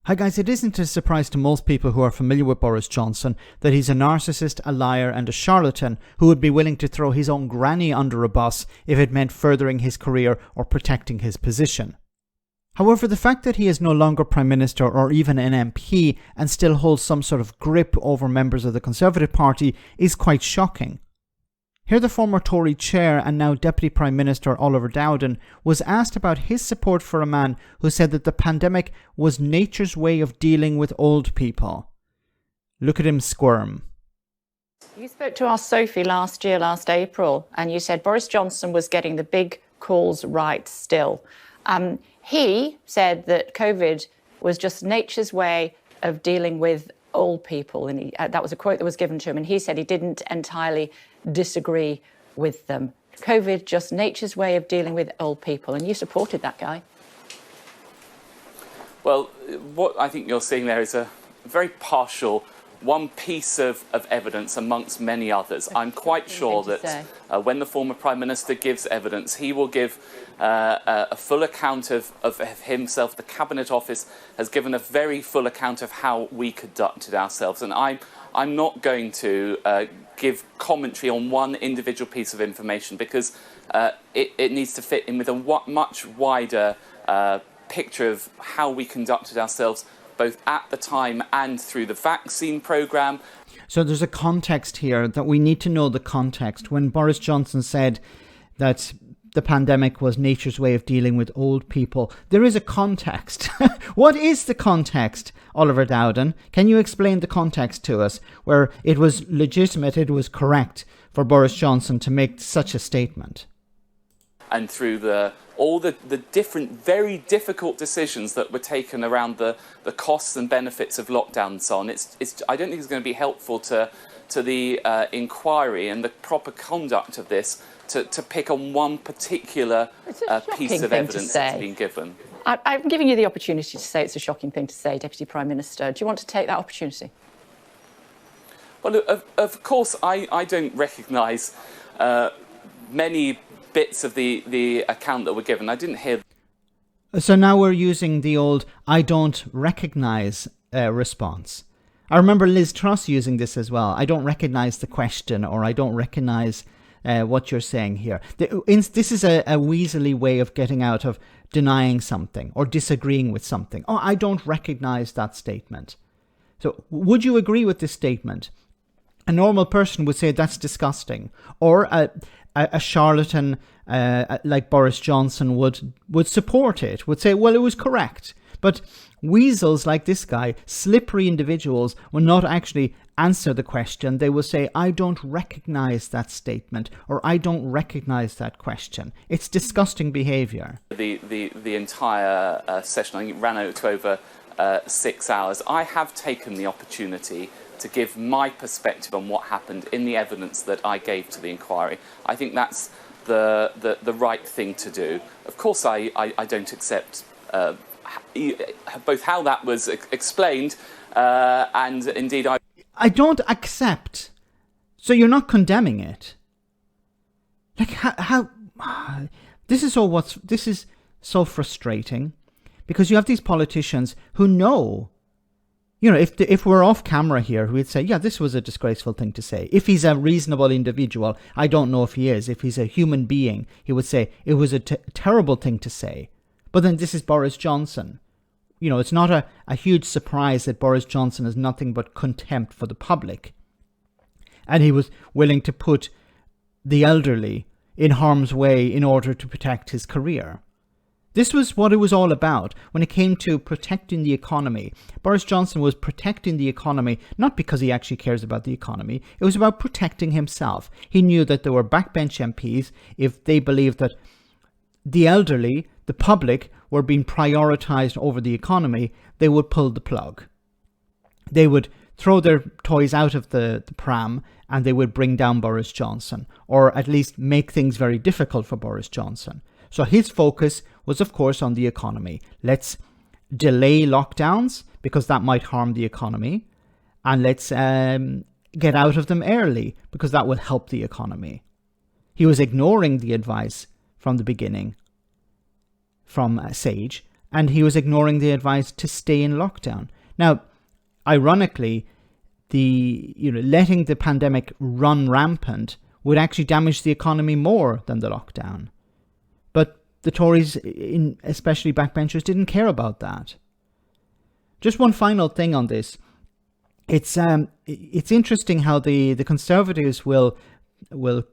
Hi guys, it isn't a surprise to most people who are familiar with Boris Johnson that he's a narcissist, a liar and a charlatan who would be willing to throw his own granny under a bus if it meant furthering his career or protecting his position. However, the fact that he is no longer Prime Minister or even an MP and still holds some sort of grip over members of the Conservative Party is quite shocking. Here the former Tory chair and now Deputy Prime Minister Oliver Dowden was asked about his support for a man who said that the pandemic was nature's way of dealing with old people. Look at him squirm. You spoke to our Sophie last April, and you said Boris Johnson was getting the big calls right still. He said that COVID was just nature's way of dealing with old people, and that was a quote that was given to him, and he said he didn't entirely disagree with them. COVID, just nature's way of dealing with old people, and you supported that guy. Well, what I think you're seeing there is a very partial one piece of evidence amongst many others. I'm quite sure that when the former Prime Minister gives evidence, he will give a full account of himself. The Cabinet Office has given a very full account of how we conducted ourselves, and I'm not going to give commentary on one individual piece of information because it needs to fit in with a much wider picture of how we conducted ourselves both at the time and through the vaccine programme. So there's a context here that we need to know the context. When Boris Johnson said that the pandemic was nature's way of dealing with old people, there is a context. What is the context, Oliver Dowden? Can you explain the context to us where it was legitimate, it was correct for Boris Johnson to make such a statement? And through all the different, very difficult decisions that were taken around the costs and benefits of lockdown and so on, I don't think it's going to be helpful to the inquiry and the proper conduct of this to pick on one particular piece of evidence that's been given. I'm giving you the opportunity to say it's a shocking thing to say, Deputy Prime Minister. Do you want to take that opportunity? Well, of course, I don't recognise many bits of the account that were given. I didn't hear. So now we're using the old "I don't recognise" response. I remember Liz Truss using this as well. I don't recognise the question, or I don't recognise what you're saying here. This is a weaselly way of getting out of denying something or disagreeing with something. Oh, I don't recognise that statement. So would you agree with this statement? A normal person would say that's disgusting, or a charlatan like Boris Johnson would support it, would say, well, it was correct. But weasels like this guy, slippery individuals, will not actually answer the question. They will say, I don't recognise that statement, or I don't recognise that question. It's disgusting behaviour. The entire session, I think it ran out to over 6 hours. I have taken the opportunity to give my perspective on what happened in the evidence that I gave to the inquiry. I think that's the right thing to do. Of course, I don't accept both how that was explained and indeed I don't accept. So you're not condemning it. Like how this is so frustrating, because you have these politicians who know. You know, if we're off camera here, we'd say, yeah, this was a disgraceful thing to say. If he's a reasonable individual, I don't know if he is. If he's a human being, he would say it was a terrible thing to say. But then this is Boris Johnson. You know, it's not a huge surprise that Boris Johnson has nothing but contempt for the public. And he was willing to put the elderly in harm's way in order to protect his career. This was what it was all about when it came to protecting the economy. Boris Johnson was protecting the economy, not because he actually cares about the economy. It was about protecting himself. He knew that there were backbench MPs, if they believed that the elderly, the public, were being prioritised over the economy, they would pull the plug. They would throw their toys out of the pram and they would bring down Boris Johnson, or at least make things very difficult for Boris Johnson. So his focus was, of course, on the economy. Let's delay lockdowns because that might harm the economy. And let's get out of them early because that will help the economy. He was ignoring the advice from the beginning from Sage and he was ignoring the advice to stay in lockdown. Now, ironically, letting the pandemic run rampant would actually damage the economy more than the lockdown. But the Tories, especially backbenchers, didn't care about that. Just one final thing on this. It's interesting how the Conservatives will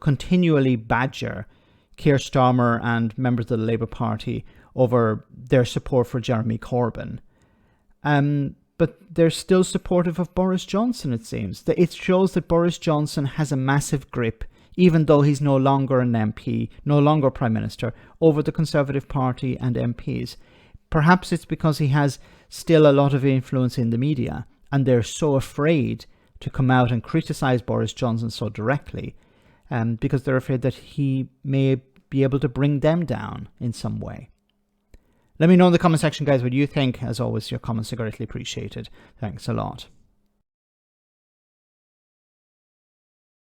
continually badger Keir Starmer and members of the Labour Party over their support for Jeremy Corbyn. But they're still supportive of Boris Johnson, it seems. It shows that Boris Johnson has a massive grip, even though he's no longer an MP, no longer Prime Minister, over the Conservative Party and MPs. Perhaps it's because he has still a lot of influence in the media, and they're so afraid to come out and criticise Boris Johnson so directly, because they're afraid that he may be able to bring them down in some way. Let me know in the comment section, guys, what you think. As always, your comments are greatly appreciated. Thanks a lot.